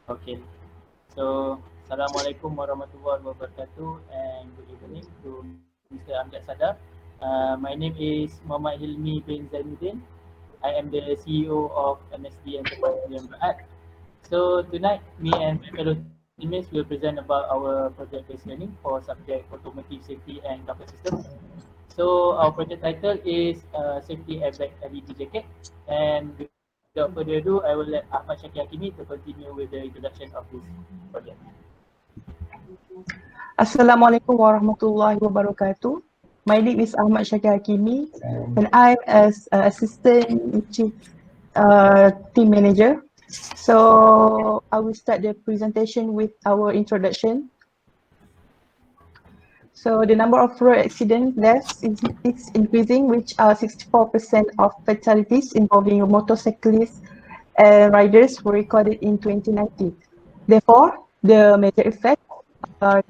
Okay. So, Assalamualaikum warahmatullahi wabarakatuh and good evening to Mr. Amjad Sadar. My name is Muhammad Hilmi bin Zainuddin. I am the CEO of MSD Enterprise Sdn Beraat. So tonight, me and my fellow teammates will present about our project-based learning for subject automotive safety and comfort system. So our project title is Safety Airbag LED Jacket. And without further ado, I will let Ahmad Syakir Hakimi to continue with the introduction of this project. Assalamualaikum warahmatullahi wabarakatuh. My name is Ahmad Syakir Hakimi and I'm as assistant chief team manager. So I will start the presentation with our introduction. So the number of road accident deaths is increasing, which are 64% of fatalities involving motorcyclists and riders were recorded in 2019. Therefore, the major effects are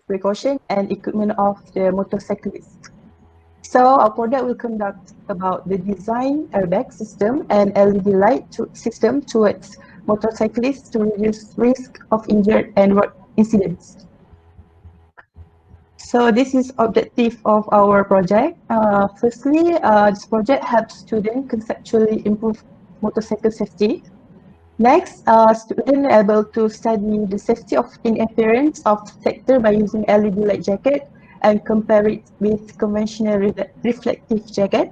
precaution and equipment of the motorcyclist. So our product will conduct about the design airbag system and LED light system towards motorcyclists to reduce risk of injured and road incidents. So this is objective of our project. Firstly, this project helps students conceptually improve motorcycle safety. Next, students are able to study the safety of interference of detector by using LED light jacket and compare it with conventional reflective jacket.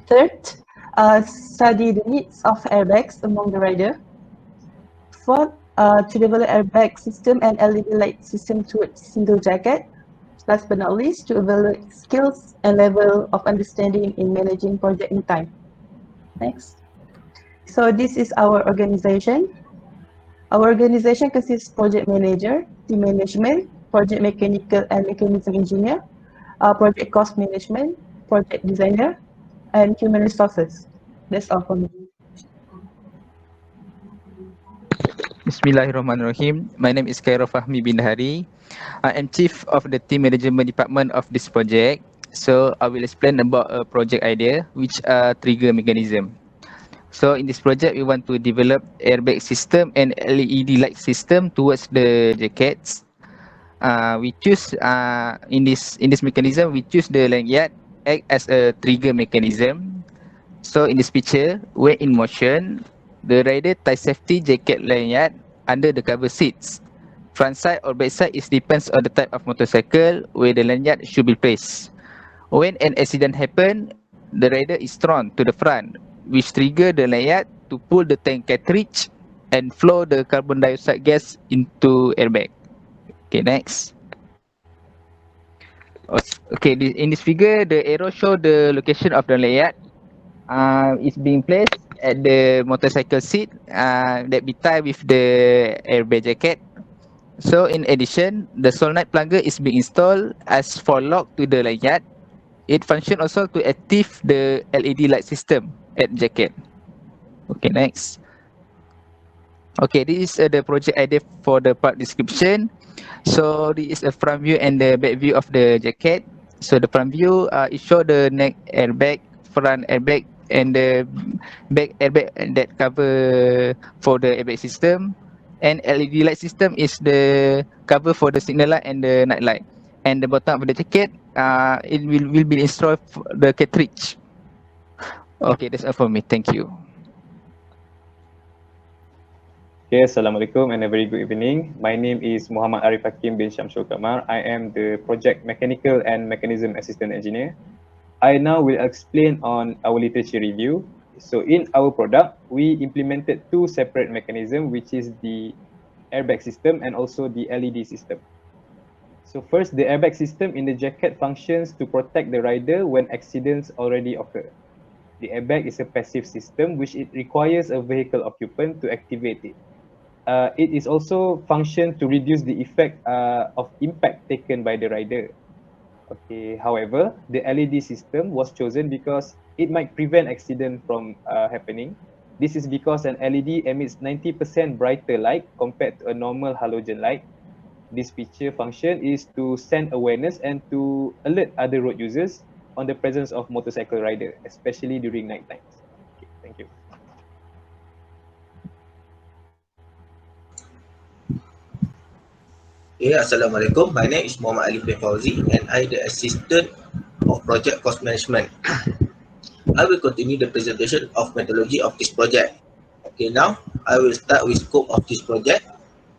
Third, study the needs of airbags among the rider. Fourth, to develop airbag system and LED light system towards single jacket. Last but not least, to evaluate skills and level of understanding in managing project in time. Next. So this is our organization. Our organization consists project manager, team management, project mechanical and mechanism engineer, project cost management, project designer, and human resources. That's all for me. Bismillahirrahmanirrahim. My name is Khairul Fahmi bin Hari. I am chief of the team management department of this project. So I will explain about a project idea, which are trigger mechanism. So in this project, we want to develop airbag system and LED light system towards the jackets. We choose in this mechanism, we choose the lanyard act as a trigger mechanism. So in this picture, when in motion, the rider ties safety jacket lanyard under the cover seats. Front side or back side is depends on the type of motorcycle where the lanyard should be placed. When an accident happen, the rider is thrown to the front, which trigger the lanyard to pull the tank cartridge and flow the carbon dioxide gas into airbag. Okay, next. Okay, in this figure, the arrow show the location of the lanyard. It's being placed at the motorcycle seat that be tied with the airbag jacket. So in addition, the solenoid plunger is being installed as for lock to the lanyard. It functions also to active the LED light system at jacket. Okay, next. Okay, this is the project idea for the part description. So this is a front view and the back view of the jacket. So the front view, it show the neck airbag, front airbag, and the back airbag that cover for the airbag system. And LED light system is the cover for the signal light and the night light. And the bottom of the jacket, it will be installed the cartridge. Okay, that's all for me. Thank you. Okay, Assalamualaikum and a very good evening. My name is Muhammad Arif Hakim bin Syamsul Kamar. I am the Project Mechanical and Mechanism Assistant Engineer. I now will explain on our literature review. So in our product, we implemented two separate mechanisms, which is the airbag system and also the LED system. So first, the airbag system in the jacket functions to protect the rider when accidents already occur. The airbag is a passive system which it requires a vehicle occupant to activate it. It is also function to reduce the effect of impact taken by the rider. Okay, however, the LED system was chosen because it might prevent accident from happening. This is because an LED emits 90% brighter light compared to a normal halogen light. This feature function is to send awareness and to alert other road users on the presence of motorcycle rider, especially during night times. Okay, thank you. Assalamualaikum. My name is Muhammad Ali bin Fauzi and I the assistant of project cost management. I will continue the presentation of methodology of this project. Okay, now I will start with scope of this project.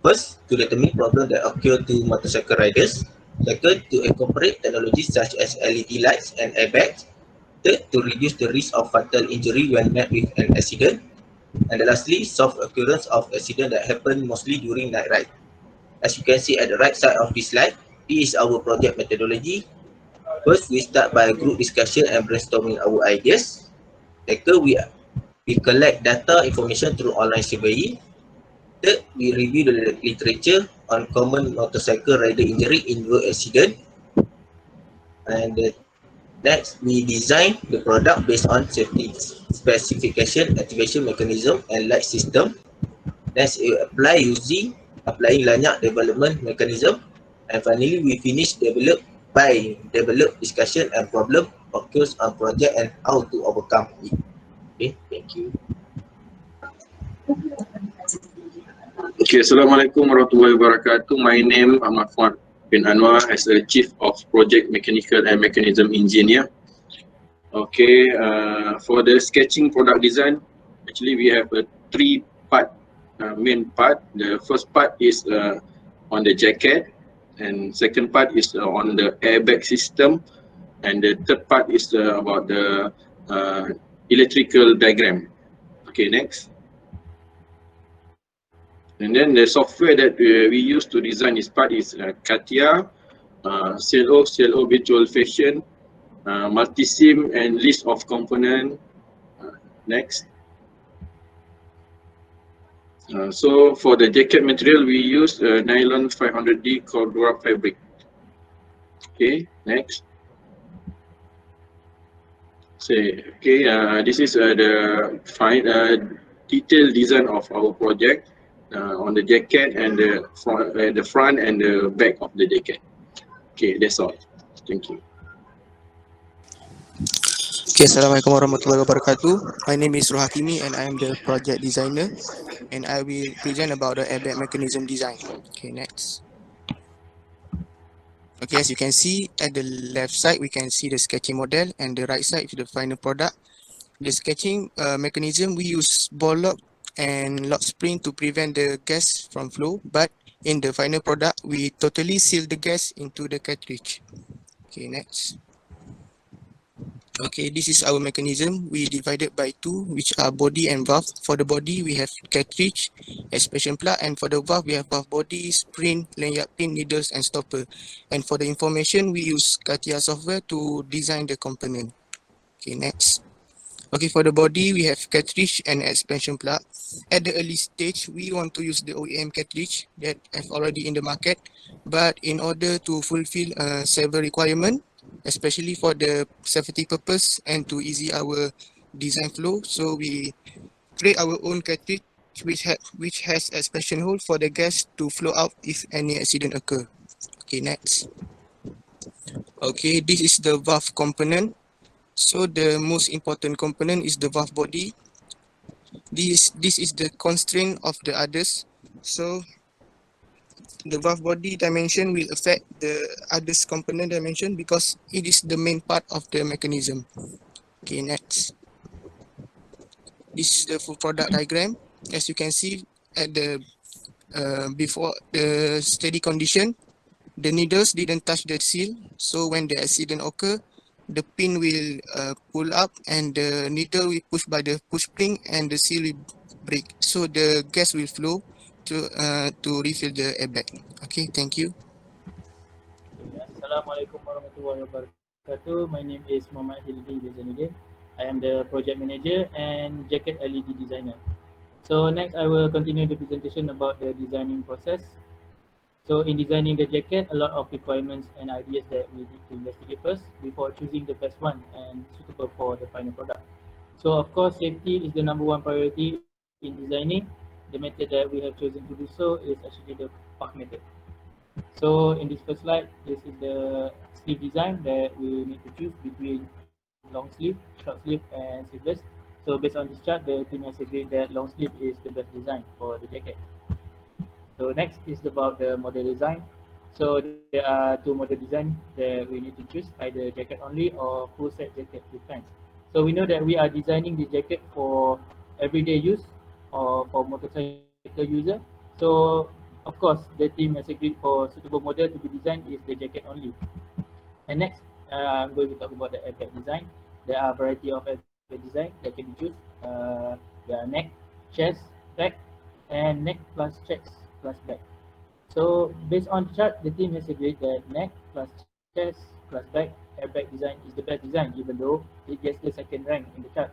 First, to determine problems that occur to motorcycle riders. Second, to incorporate technologies such as LED lights and airbags. Third, to reduce the risk of fatal injury when met with an accident. And lastly, solve occurrence of accident that happen mostly during night ride. As you can see at the right side of this slide, this is our project methodology. First, we start by a group discussion and brainstorming our ideas. Later, we collect data information through online surveying. Third, we review the literature on common motorcycle rider injury in road accident. And next, we design the product based on safety specification, activation mechanism, and light system. Next, we applying Lanyak development mechanism. And finally, we finish develop discussion and problem occurs on project and how to overcome it. Okay, thank you. Okay, Assalamualaikum warahmatullahi wabarakatuh. My name Ahmad Fuad bin Anwar as a Chief of Project Mechanical and Mechanism Engineer. Okay, for the sketching product design, actually we have a three-part main part. The first part is on the jacket, and second part is on the airbag system, and the third part is about the electrical diagram. Okay, next. And then the software that we use to design this part is CATIA, CLO Virtual Fashion, Multisim, and list of component. Next. So for the jacket material, we use nylon 500D Cordura fabric. Okay, next. Okay, this is the detailed design of our project. On the jacket and the front and the back of the jacket. Okay, that's all. Thank you. Okay, Assalamualaikum warahmatullahi wabarakatuh. My name is Rohakimi and I am the project designer and I will present about the airbag mechanism design. Okay, next. Okay, as you can see at the left side, we can see the sketching model and the right side is the final product. The sketching mechanism, we use ball lock and lock spring to prevent the gas from flow, but in the final product, we totally seal the gas into the cartridge. Okay, next. Okay, this is our mechanism. We divided by two, which are body and valve. For the body, we have cartridge, expansion plug, and for the valve, we have valve body, spring, lanyard pin, needles, and stopper. And for the information, we use CATIA software to design the component. Okay, next. Okay, for the body, we have cartridge and expansion plug. At the early stage, we want to use the OEM cartridge that have already in the market. But in order to fulfill several requirements, especially for the safety purpose and to easy our design flow, so we create our own cartridge which has expansion hole for the gas to flow out if any accident occur. Okay, next. Okay, this is the valve component. So the most important component is the valve body. This is the constraint of the others. So the valve body dimension will affect the others component dimension because it is the main part of the mechanism. Okay, next. This is the full product diagram. As you can see at the before the steady condition, the needles didn't touch the seal. So when the accident occur, the pin will pull up and the needle will push by the push spring and the seal will break. So the gas will flow to refill the airbag. Okay, thank you. Assalamualaikum warahmatullahi wabarakatuh. My name is Muhammad Hilmi Zainuddin. I am the project manager and jacket LED designer. So next I will continue the presentation about the designing process. So in designing the jacket, a lot of requirements and ideas that we need to investigate first before choosing the best one and suitable for the final product. So of course, safety is the number one priority in designing. The method that we have chosen to do so is actually the PAH method. So in this first slide, this is the sleeve design that we need to choose between long sleeve, short sleeve, and sleeveless. So based on this chart, the team has agreed that long sleeve is the best design for the jacket. So next is about the model design. So there are two model design that we need to choose, either jacket only or full set jacket with pants. So we know that we are designing the jacket for everyday use or for motorcycle user. So of course the team has agreed for suitable model to be designed is the jacket only. And next, I'm going to talk about the airbag design. There are a variety of airbag design that can be choose. There are neck, chest, back, and neck plus chest plus back. So based on the chart, the team has agreed that neck plus chest plus back airbag design is the best design, even though it gets the second rank in the chart.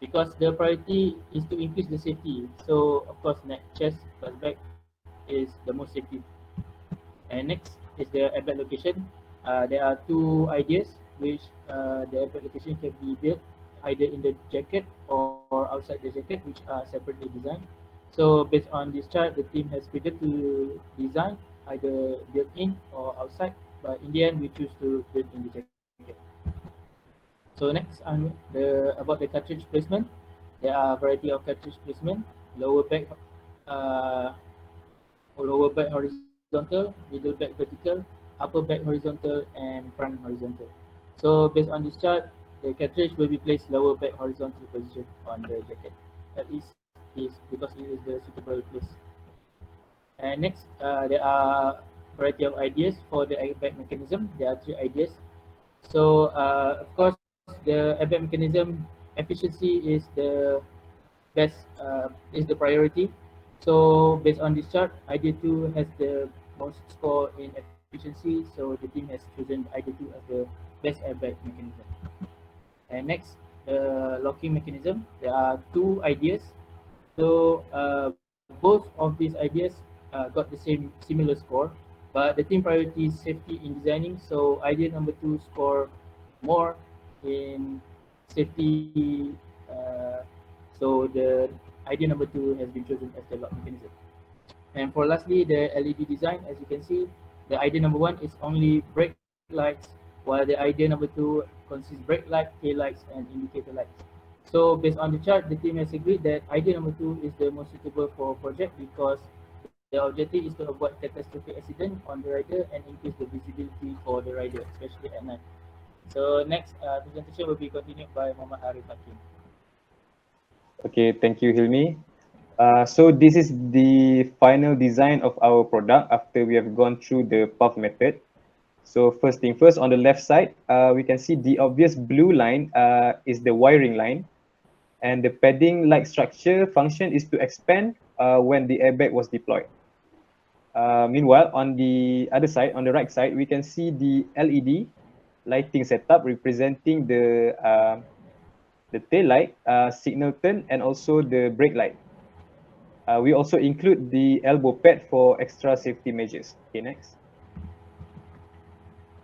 Because the priority is to increase the safety. So of course, neck, chest plus back is the most safety. And next is the airbag location. There are two ideas which the airbag location can be built either in the jacket or outside the jacket, which are separately designed. So based on this chart, the team has figured to design either built in or outside, but in the end we choose to build in the jacket. So next, about the cartridge placement. There are a variety of cartridge placement. Lower back horizontal, middle back vertical, upper back horizontal, and front horizontal. So based on this chart, the cartridge will be placed lower back horizontal position on the jacket. That is because it is the suitable place. And next, there are variety of ideas for the airbag mechanism. There are three ideas. So of course, the airbag mechanism efficiency is the best, is the priority. So based on this chart, idea 2 has the most score in efficiency. So the team has chosen idea 2 as the best airbag mechanism. And next, the locking mechanism. There are two ideas. So both of these ideas got the similar score, but the team priorities safety in designing. So idea number 2 score more in safety. So the idea number 2 has been chosen as the lock mechanism. And for lastly, the LED design. As you can see, the idea number 1 is only brake lights, while the idea number 2 consists brake light, tail lights, and indicator lights. So based on the chart, the team has agreed that idea number 2 is the most suitable for project because the objective is to avoid catastrophic accident on the rider and increase the visibility for the rider, especially at night. So next presentation will be continued by Muhammad Arif Hakim. Okay, thank you, Hilmi. So this is the final design of our product after we have gone through the path method. So first thing first, on the left side, we can see the obvious blue line is the wiring line, and the padding-like structure function is to expand when the airbag was deployed. Meanwhile, on the other side, on the right side, we can see the LED lighting setup representing the tail light, signal turn, and also the brake light. We also include the elbow pad for extra safety measures. Okay, next.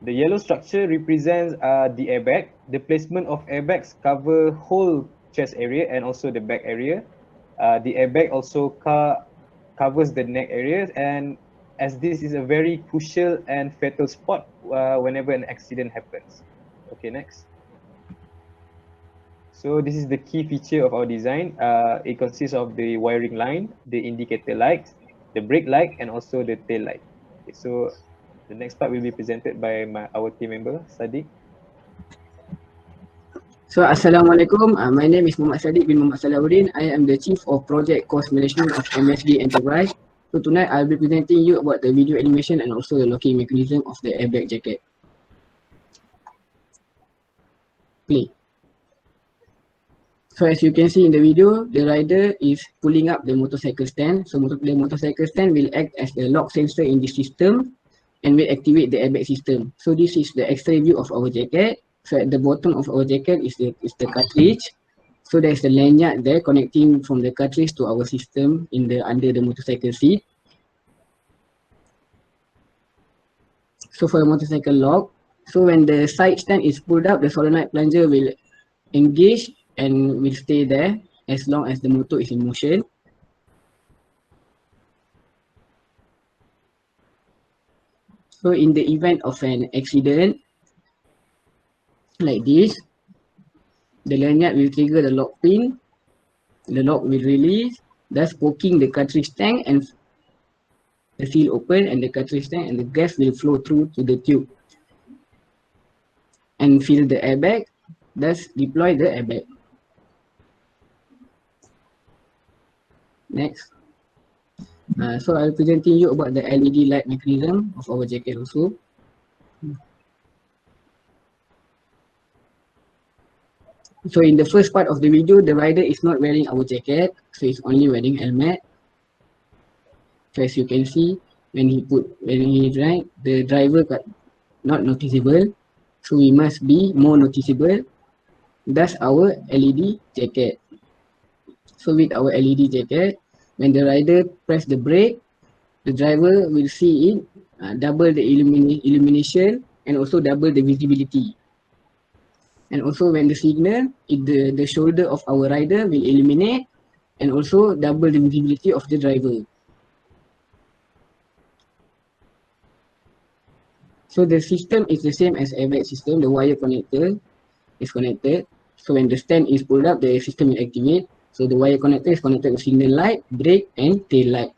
The yellow structure represents the airbag. The placement of airbags cover whole chest area and also the back area. The airbag also covers the neck area, and as this is a very crucial and fatal spot whenever an accident happens. Okay, next. So this is the key feature of our design. It consists of the wiring line, the indicator lights, the brake light, and also the tail light. Okay, so the next part will be presented by our team member, Sadiq. So Assalamualaikum, my name is Muhammad Sadiq bin Muhammad Salahuddin. I am the Chief of Project Cost Management of MSD Enterprise. So tonight I'll be presenting you about the video animation and also the locking mechanism of the airbag jacket. Play. So as you can see in the video, the rider is pulling up the motorcycle stand. So the motorcycle stand will act as the lock sensor in the system and will activate the airbag system. So this is the X-ray view of our jacket. So at the bottom of our jacket is the cartridge. So there's the lanyard there connecting from the cartridge to our system under the motorcycle seat. So for the motorcycle lock, so when the side stand is pulled up, the solenoid plunger will engage and will stay there as long as the motor is in motion. So in the event of an accident like this, the lanyard will trigger the lock pin, the lock will release, thus poking the cartridge tank and the seal open and the cartridge tank, and the gas will flow through to the tube and fill the airbag, thus deploy the airbag. Next. So I'll presenting you about the LED light mechanism of our jacket also. So in the first part of the video, the rider is not wearing our jacket, so he's only wearing helmet. So as you can see, when he ride, the driver got not noticeable, so we must be more noticeable. That's our LED jacket. So with our LED jacket, when the rider press the brake, the driver will see it double the illumination and also double the visibility. And also when the signal, the shoulder of our rider will illuminate and also double the visibility of the driver. So the system is the same as airbag system. The wire connector is connected. So when the stand is pulled up, the system will activate. So the wire connector is connected to signal light, brake and tail light.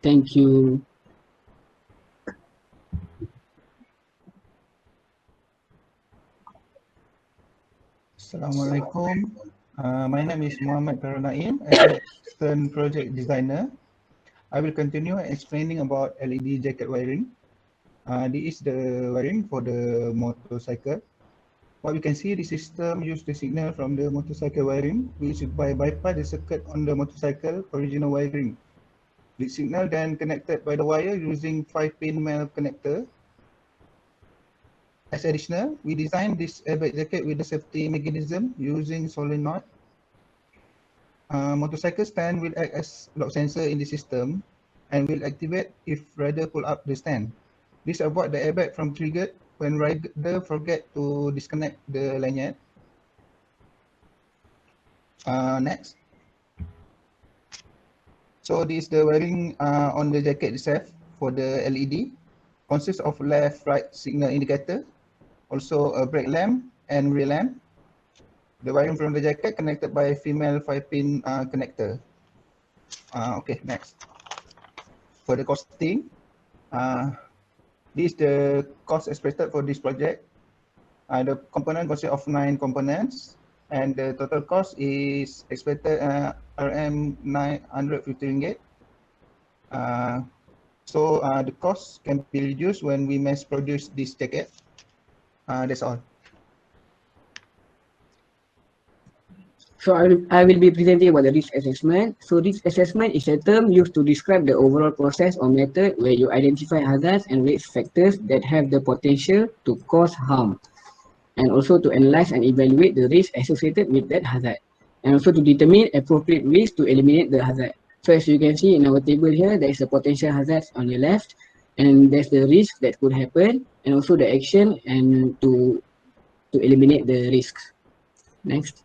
Thank you. Assalamualaikum. My name is Muhammad Farul Naim, Assistant Project Designer. I will continue explaining about LED jacket wiring. This is the wiring for the motorcycle. What we can see, the system use the signal from the motorcycle wiring, which bypass the circuit on the motorcycle original wiring. The signal then connected by the wire using 5-pin male connector. As additional, we designed this airbag jacket with the safety mechanism using solenoid. Motorcycle stand will act as lock sensor in the system and will activate if rider pull up the stand. This avoid the airbag from triggered when rider forget to disconnect the lanyard. Next. So this is the wiring on the jacket itself for the LED. Consists of left-right signal indicator, also a brake lamp and rear lamp. The wiring from the jacket connected by a female 5-pin connector. Okay, next. For the costing, this is the cost expected for this project. The component consists of 9 components, and the total cost is expected RM 950 ringgit. So the cost can be reduced when we mass produce this jacket. That's all. So I will be presenting about the risk assessment. So risk assessment is a term used to describe the overall process or method where you identify hazards and risk factors that have the potential to cause harm, and also to analyze and evaluate the risk associated with that hazard, and also to determine appropriate ways to eliminate the hazard. So as you can see in our table here, there is a potential hazard on your left, and there's the risk that could happen, and also the action and to eliminate the risks. Next.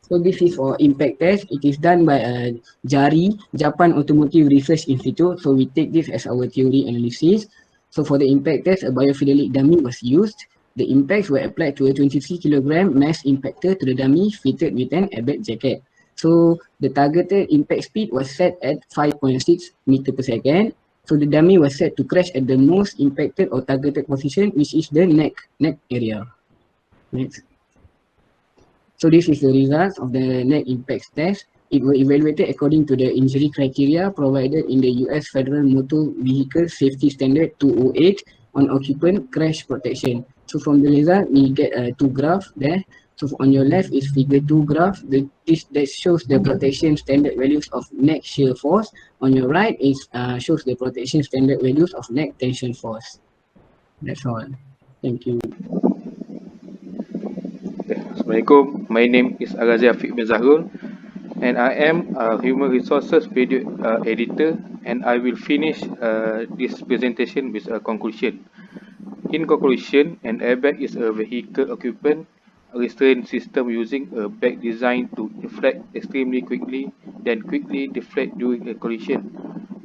So this is for impact test. It is done by JARI, Japan Automotive Research Institute. So we take this as our theory analysis. So for the impact test, a biophilic dummy was used. The impacts were applied to a 23 kilogram mass impactor to the dummy fitted with an airbag jacket. So the targeted impact speed was set at 5.6 meter per second. So the dummy was set to crash at the most impacted or targeted position, which is the neck area. Next. So this is the results of the neck impact test. It was evaluated according to the injury criteria provided in the US Federal Motor Vehicle Safety Standard 208 on occupant crash protection. So from the result, we get 2 graphs there. So on your left is figure 2 graph. That shows the protection standard values of neck shear force. On your right is shows the protection standard values of neck tension force. That's all. Thank you. Assalamualaikum. My name is Aghazi Afiq bin Zahrul, and I am a human resources video editor, and I will finish this presentation with a conclusion. In conclusion, an airbag is a vehicle occupant restraint system using a bag designed to inflate extremely quickly, then quickly deflate during a collision.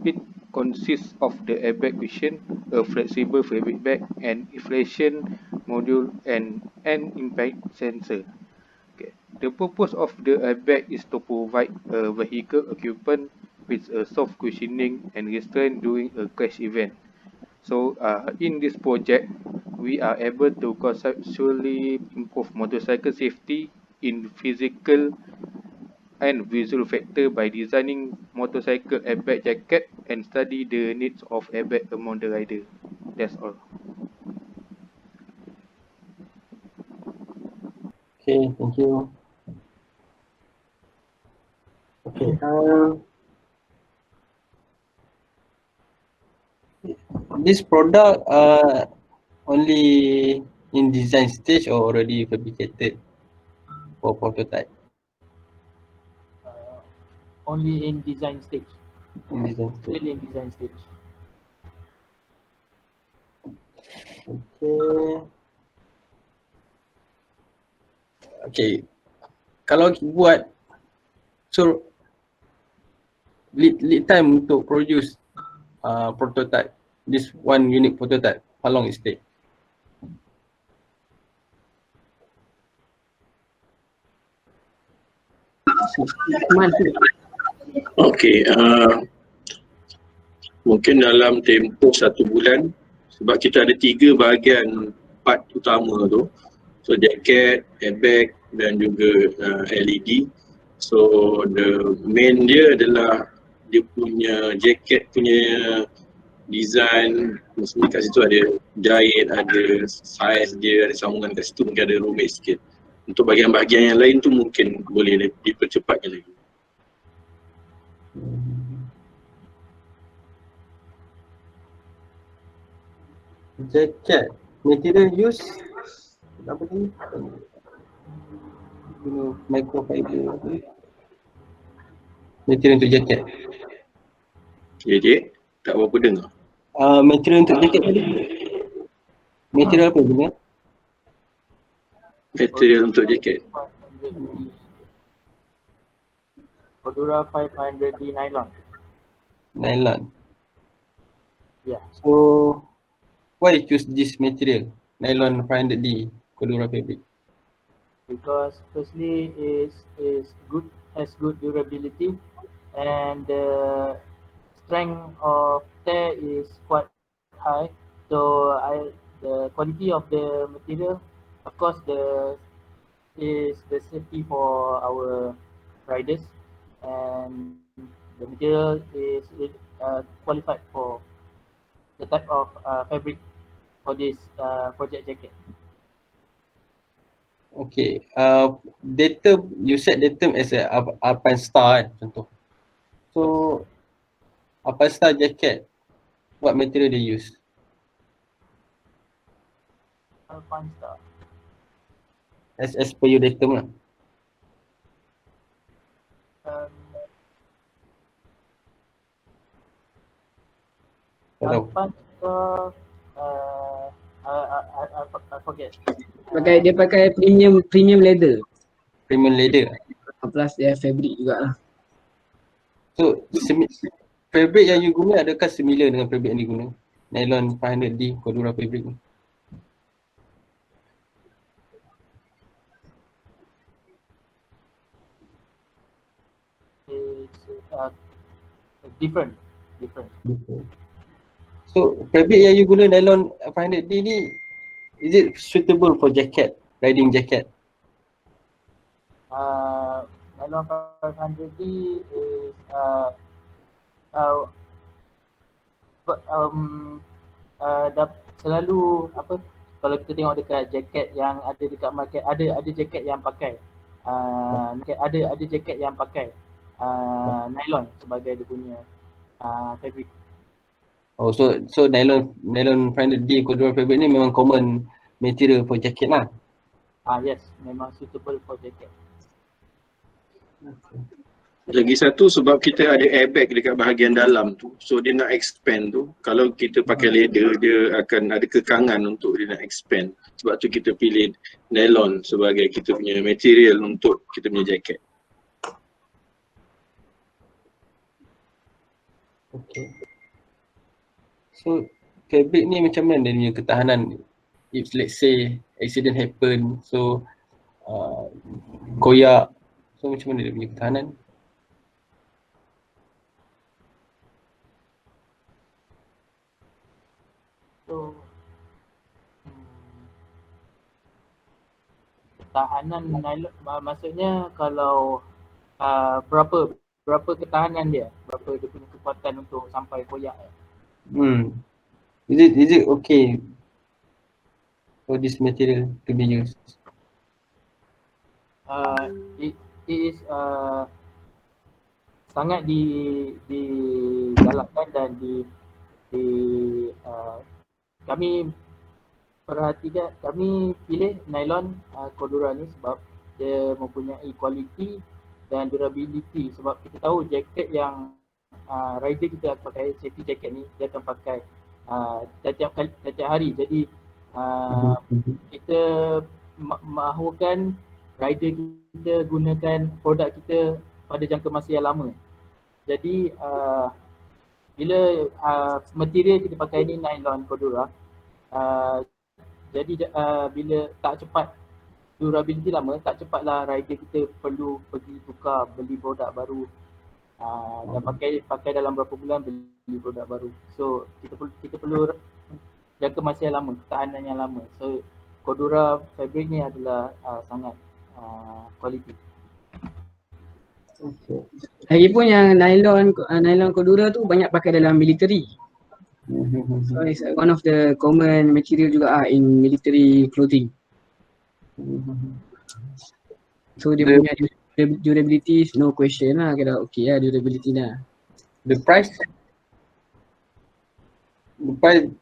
It consists of the airbag cushion, a flexible fabric bag, an inflation module, and an impact sensor. Okay. The purpose of the airbag is to provide a vehicle occupant with a soft cushioning and restraint during a crash event. So in this project, we are able to conceptually improve motorcycle safety in physical and visual factor by designing motorcycle airbag jacket and study the needs of airbag among the rider. That's all. Okay, thank you. Okay, this product only in design stage or already fabricated for prototype? Only in design stage. In design stage. Still in design stage. Okay. Okay. Kalau buat, so lead time untuk produce prototype, this one unique prototype, how long it take? Okay, mungkin dalam tempoh 1 bulan sebab kita ada 3 bahagian part utama tu. So jacket, airbag dan juga LED. So the main dia adalah dia punya jacket punya design, maksudnya kat situ ada jahit, ada size dia, ada sambungan kat situ, mungkin ada rumit sikit. Untuk bahagian-bahagian yang lain tu mungkin boleh dipercepatkan lagi. Jacket, material use apa ni? Microfiber. Material untuk jacket. Jadi tak berapa dengar. Material untuk jacket tadi. Material apa guna? Material untuk jacket. Cordura 500D nylon. Nylon. Yeah. So why you choose this material? Nylon 500D Cordura fabric. Because firstly is good, has good durability, and the strength of tear is quite high. So the quality of the material, of course, is the safety for our riders, and the material is qualified for the type of fabric for this project jacket. Okay, datum, you set datum as a Alpinestar kan, contoh. So Alpinestar jacket, what material they use? Alpinestar. As per your datum lah. Alpinestar, I forget. Dia pakai premium leather. Premium leather. Plus dia fabric jugalah. So fabric yang you guna adakah similar dengan fabric yang diguna? Nylon 500D Cordura fabric ni. It's different. So fabric yang you guna nylon 500D ni, is it suitable for jacket, riding jacket? Nylon 500D is selalu apa, kalau kita tengok dekat jaket yang ada dekat market, ada jaket yang pakai ada jaket yang pakai nylon sebagai dia punya fabric. Oh, so nylon 500D Cordura fabric ni memang common material for jacket lah. Yes, memang suitable for jacket. Lagi satu sebab kita ada airbag dekat bahagian dalam tu, so dia nak expand tu, kalau kita pakai leather dia akan ada kekangan untuk dia nak expand. Sebab tu kita pilih nylon sebagai kita punya material untuk kita punya jacket. Okay. So fabric ni macam mana dia punya ketahanan if let's say accident happen, so berkoyak. So macam mana dia punya ketahanan? So ketahanan nylon maksudnya kalau berapa ketahanan dia, berapa dia punya kekuatan untuk sampai koyak. Is it okay for this material to be used? It is sangat digalakkan dan kami perhatikan, kami pilih nylon Cordura ni sebab dia mempunyai kualiti dan durability. Sebab kita tahu jaket yang rider kita akan pakai, safety jacket ni dia akan pakai setiap hari. Jadi kita mahukan rider kita gunakan produk kita pada jangka masa yang lama. Jadi bila material kita pakai ni nylon Cordura, jadi bila tak cepat durability lama, tak cepatlah rider kita perlu pergi tukar beli produk baru dan pakai dalam berapa bulan beli produk baru. So kita perlu jangka masa yang lama, ketahanan yang lama. So Cordura fabric ni adalah sangat kualiti. Lagipun yang nylon Cordura tu banyak pakai dalam military. So it's one of the common material juga in military clothing. So dia punya durability no question lah, kira okay lah durability lah. The price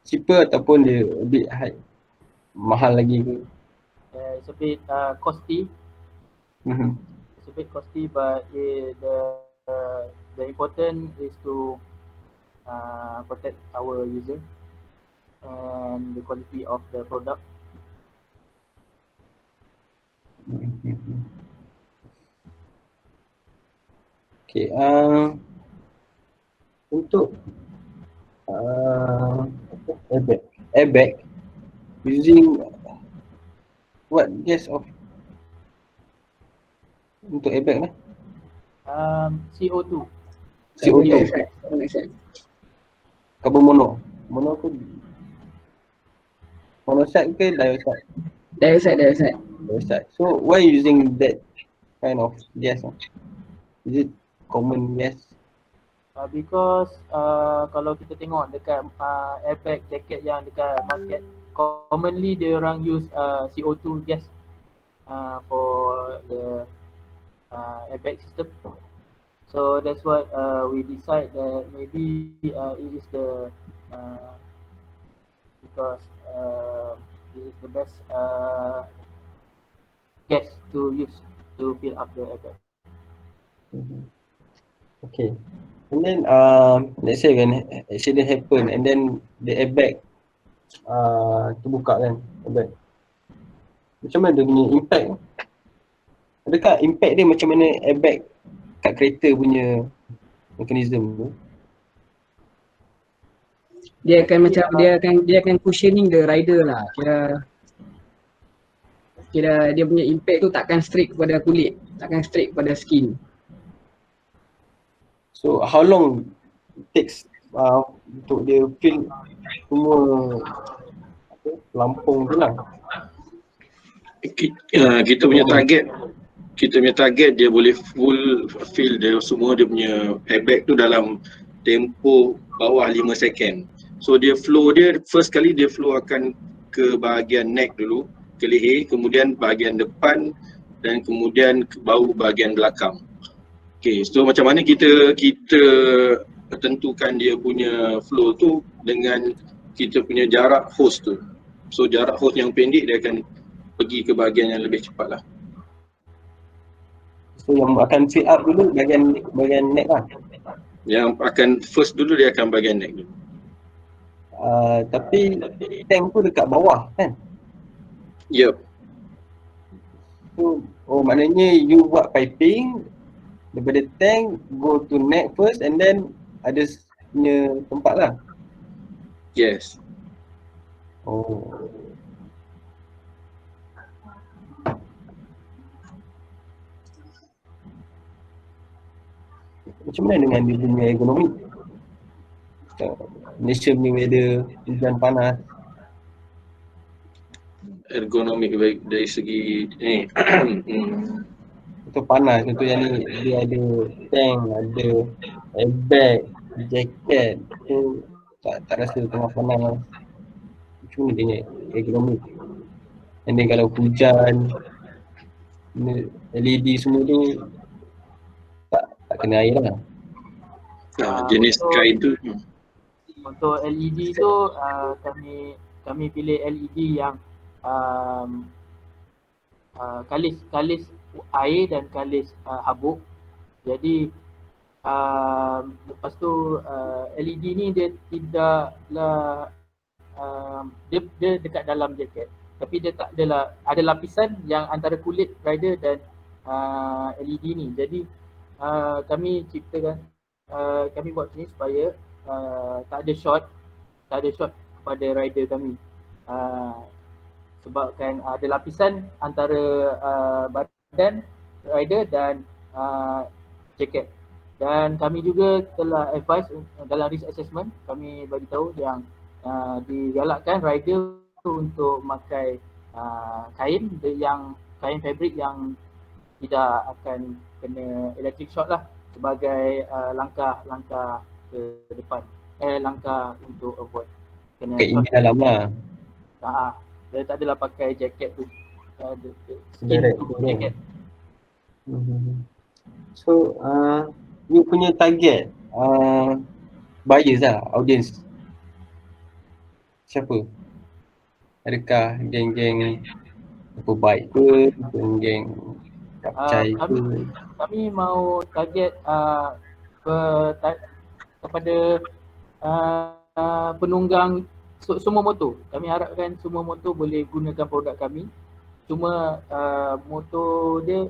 cheaper ataupun dia a bit high, mahal lagi ke? It's a bit costly. It's a bit costly, but the important is to protect our user and the quality of the product. Okay, untuk airbag using what gas of untuk airbag lah? CO2. Carbon mono ke monoxide ke dioxide? Dioxide. So why using that kind of gas? Is it common gas? Because kalau kita tengok dekat airbag jacket yang dekat market, commonly dia orang use CO2 gas for the airbag system. So that's what we decide that maybe it is the because it is the best gas to use to fill up the airbag. Okay. And then let's say when accident happen and then the airbag terbuka kan, airbag. Macam mana dia punya impact? Adakah impact dia macam mana airbag kat kereta punya mekanisme tu? Dia akan macam dia akan cushioning the rider lah. Kira dia punya impact tu takkan straight pada kulit, takkan straight pada skin. So how long it takes untuk dia fill semua lampung tu lah? Kita punya target dia boleh full fill dia semua dia punya airbag tu dalam tempoh bawah 5 second. So dia flow dia first kali dia flow akan ke bahagian neck dulu, ke leher, kemudian bahagian depan dan kemudian ke bahu bahagian belakang. Okay, so macam mana kita tentukan dia punya flow tu dengan kita punya jarak hose tu. So jarak hose yang pendek dia akan pergi ke bahagian yang lebih cepat lah. So yang akan fill up dulu bahagian neck lah. Yang akan first dulu dia akan bahagian neck dulu. Tapi tank tu dekat bawah kan? Yup. So maknanya you buat piping daripada tank go to neck first and then ada punya tempat lah. Yes. Macam mana dengan dia punya ergonomik? Malaysia punya weather, hujan panas. Ergonomik baik dari segi ni. Contoh panas, contoh yang ni dia ada tank, ada airbag, jaket tu tak rasa tengah panas. Macam mana dia punya ergonomik? And then kalau hujan, LED semua tu tak kena air lah. Jenis kain tu. Untuk LED tu kami pilih LED yang kalis air dan kalis habuk. Jadi lepas tu LED ni dia tidaklah dia dekat dalam jaket, tapi dia tak adalah, ada lapisan yang antara kulit rider dan LED ni. Jadi kami ciptakan, kami buat ni supaya tak ada short kepada rider kami. Sebabkan ada lapisan antara badan rider dan jaket. Dan kami juga telah advise dalam risk assessment, kami bagi tahu yang digalakkan rider untuk memakai kain fabric yang tidak akan kena electric shock lah, sebagai langkah ke depan, langkah untuk avoid kena Pakai dalam lah. Dia tak adalah pakai jaket tu, Direct jaket. So you punya target buyers lah, audience siapa? Adakah geng-geng apa bike ke, geng-geng capcai ke? Kami mau target kepada penunggang semua motor. Kami harapkan semua motor boleh gunakan produk kami. Cuma motor dia,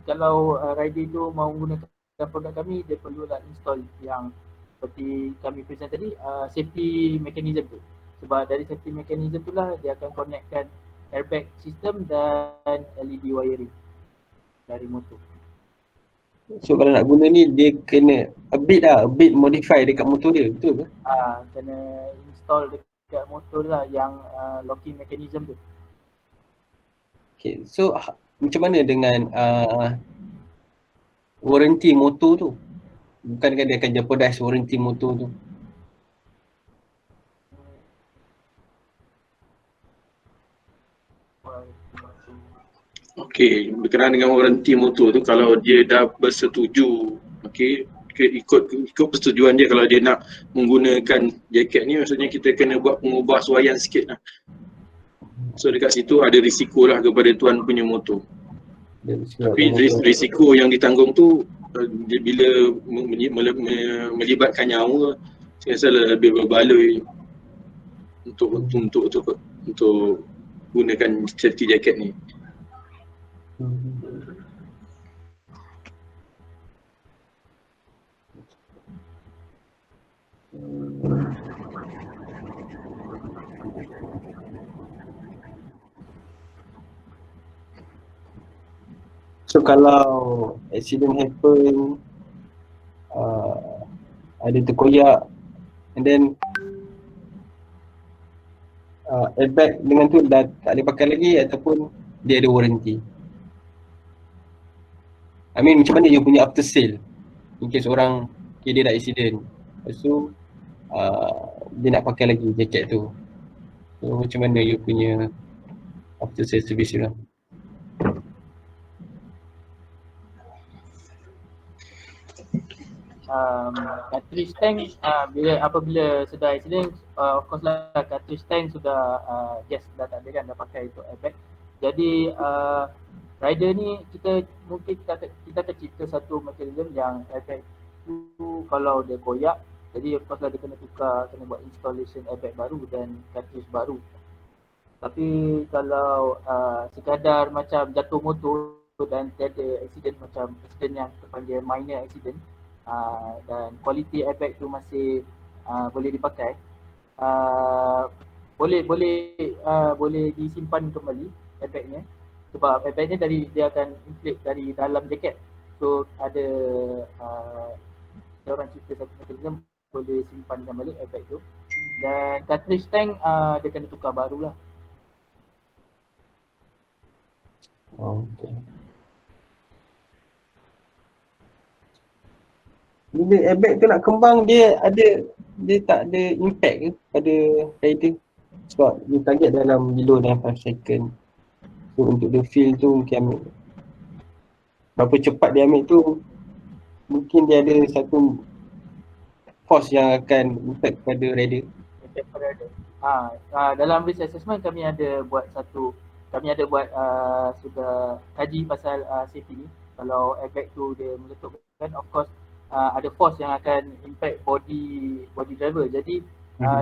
kalau rider tu mau gunakan produk kami, dia perlulah install yang seperti kami present tadi, safety mechanism tu. Sebab dari safety mechanism tu lah dia akan connectkan airbag system dan LED wiring dari motor. So kalau nak guna ni dia kena a bit modify dekat motor dia, betul ke? Kena install dekat motor lah yang locking mechanism tu. Okay, so macam mana dengan warranty motor tu? Bukankah dia akan jeopardize warranty motor tu? Okey, berkenaan dengan warranty motor tu, kalau dia dah bersetuju, okey, ikut persetujuan dia, kalau dia nak menggunakan jaket ni, maksudnya kita kena buat pengubahsuaian sikit lah. So dekat situ ada risiko lah kepada tuan punya motor. Tapi risiko yang ditanggung tu dia bila melibatkan nyawa, saya rasa lebih berbaloi untuk gunakan safety jacket ni. So kalau accident happen, ada terkoyak and then airbag dengan tu dah tak boleh pakai lagi ataupun dia ada warranty. I mean macam mana you punya after sale in case orang dia dah accident, lepas tu dia nak pakai lagi jaket tu. So macam mana you punya after sale service tu lah? Cartridge tank, apabila sudah accident, of course lah cartridge tank sudah gas dah tak ada kan, dah pakai untuk airbag. Jadi rider ni kita akan cipta satu mechanism yang airbag tu kalau dia koyak, jadi of course lah dia kena buat installation airbag baru dan cartridge baru. Tapi kalau sekadar macam jatuh motor dan tiada accident, macam accident yang terpanggil minor accident, dan quality airbag tu masih boleh dipakai, boleh disimpan kembali airbagnya, sebab airbagnya dia akan inflate dari dalam jaket. So ada kita orang cipta satu mechanism boleh simpankan balik airbag tu. Dan cartridge tank dia kena tukar baru lah. Okay. Bila airbag tu nak kembang dia tak ada impact ke pada rider? Sebab dia target dalam below dalam 5 second. So untuk the feel tu mungkin ambil berapa cepat dia ambil tu, mungkin dia ada satu force yang akan impact pada rider. Dalam risk assessment kami ada buat sudah kaji pasal safety ni. Kalau airbag tu dia meletup kan, of course ada force yang akan impact body driver. Jadi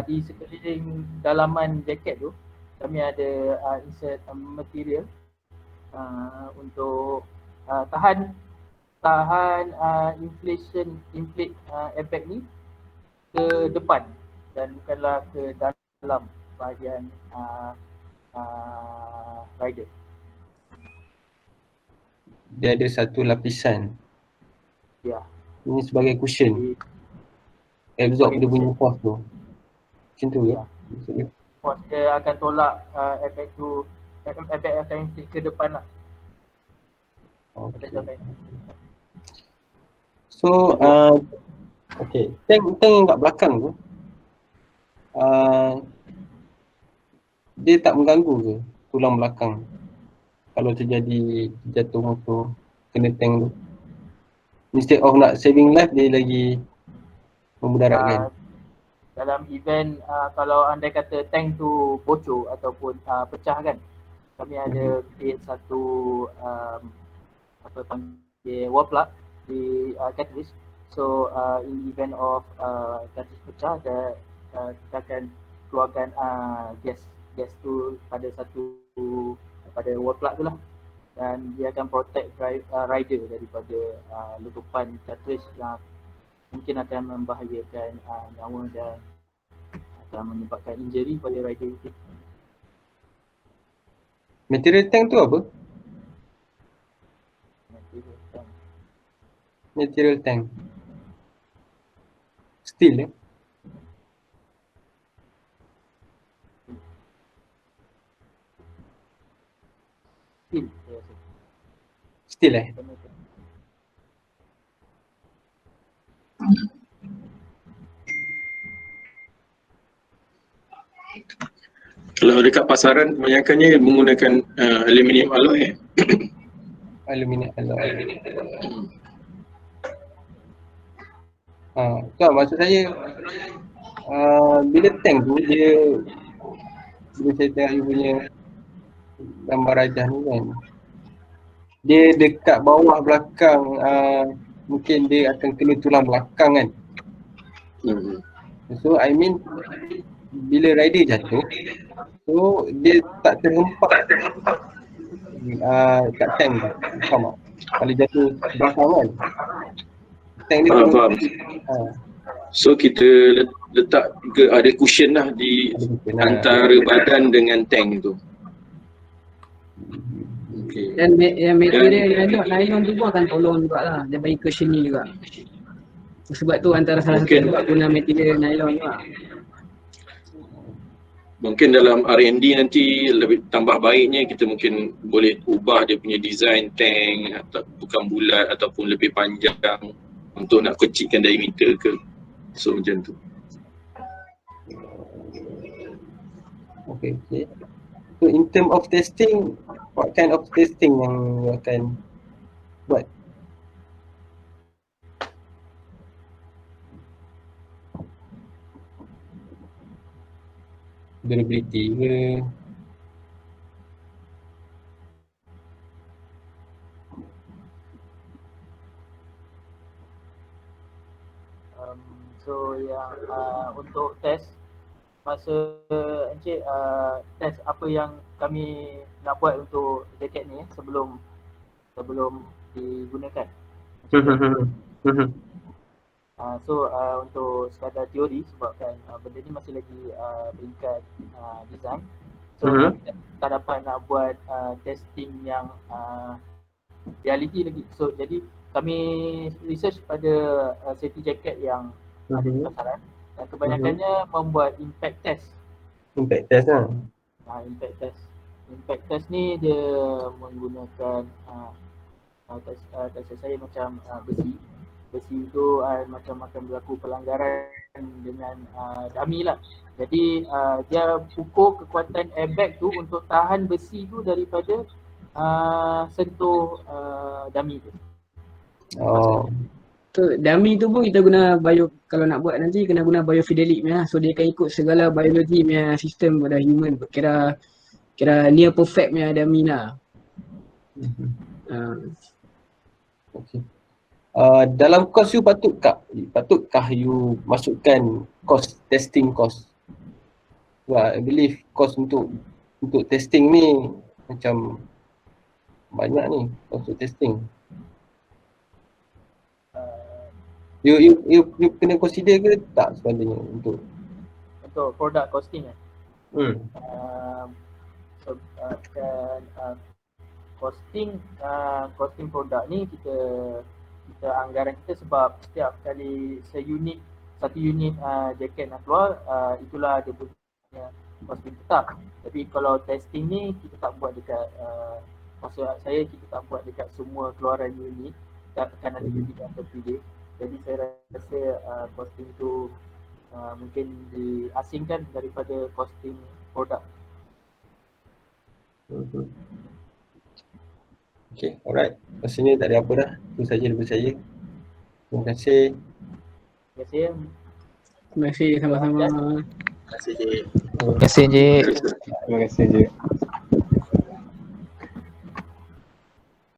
di sekeliling dalaman jaket tu kami ada insert material untuk tahan inflate airbag ni ke depan dan bukanlah ke dalam bahagian rider. Dia ada satu lapisan. Ya. Ini sebagai cushion. Absorb dia punya force tu. Macam tu ya. Force dia akan tolak airbag tu, airbag akan inflate ke depan lah. Okay. So okay, tank yang kat belakang tu dia tak mengganggu ke tulang belakang kalau terjadi jatuh motor kena tank tu? Instead of nak saving life, dia lagi memudaratkan. Dalam event kalau andai kata tank tu bocor ataupun pecah kan, kami ada create satu apa panggil wall plug di cartridge. So in event of cartridge pecah, kita akan keluarkan gas tu pada wall plug tu lah, dan dia akan protect rider daripada letupan cartridge yang mungkin akan membahayakan nyawa dan akan menyebabkan injury pada rider itu. Material tank tu apa? Material tank. Steel eh? Steel eh? Kalau dekat pasaran kebanyakannya menggunakan aluminium alloy. Aluminium alloy. So maksud saya bila tank tu dia, bila saya tengok you punya gambar rajah ni kan, dia dekat bawah belakang, mungkin dia akan kena tulang belakang kan. So I mean bila rider jatuh, so dia tak terhempak kat tank tu, faham tak? Kalau jatuh belakang kan, tank dia faham. So kita letak ada cushion lah di antara badan dengan tank tu. Okay. Dan material nylon tu pun akan tolong jugalah, dia bagi cushioning juga. Sebab tu antara salah satu sebab guna material nylon juga. Mungkin dalam R&D nanti lebih tambah baiknya kita mungkin boleh ubah dia punya design tank atau bukan bulat ataupun lebih panjang untuk nak kecilkan diameter ke. So macam tu. Okay. So in term of testing, what kind of testing yang you akan buat? Durability ke? So yang untuk test, masa Encik test apa yang kami nak buat untuk jaket ni sebelum digunakan. So untuk sekadar teori, sebabkan benda ni masih lagi peringkat design, so kita tak dapat nak buat testing yang reality lagi. So jadi kami research pada safety jacket yang ada di pasaran dan kebanyakannya membuat impact test. Impact test lah. Impact test. Impact test ni dia menggunakan test saya macam besi. Besi tu macam akan berlaku pelanggaran dengan dummy lah. Jadi dia ukur kekuatan airbag tu untuk tahan besi tu daripada sentuh dummy tu. Oh. So dummy tu pun kita guna kalau nak buat nanti kena guna biofidelic punya. So dia akan ikut segala biologi punya sistem pada human. Kira near perfect punya dummy lah. Okay. Dalam course you patutkah you masukkan testing course? Sebab I believe course untuk testing ni macam banyak ni course untuk testing. You kena consider ke tak sebenarnya untuk product costing costing produk ni kita anggaran kita sebab setiap kali satu unit jaket nak keluar, itulah dia punya costing tetap. Tapi kalau testing ni kita tak buat dekat maksud saya kita tak buat dekat semua keluaran unit, akan ada jadikan terpilih. Jadi saya rasa costing tu mungkin diasingkan daripada costing produk. Okay, alright. Rasanya tak ada apa dah. Itu saja daripada saya. Terima kasih. Terima kasih sama-sama. Terima kasih, Encik. Terima kasih, Encik.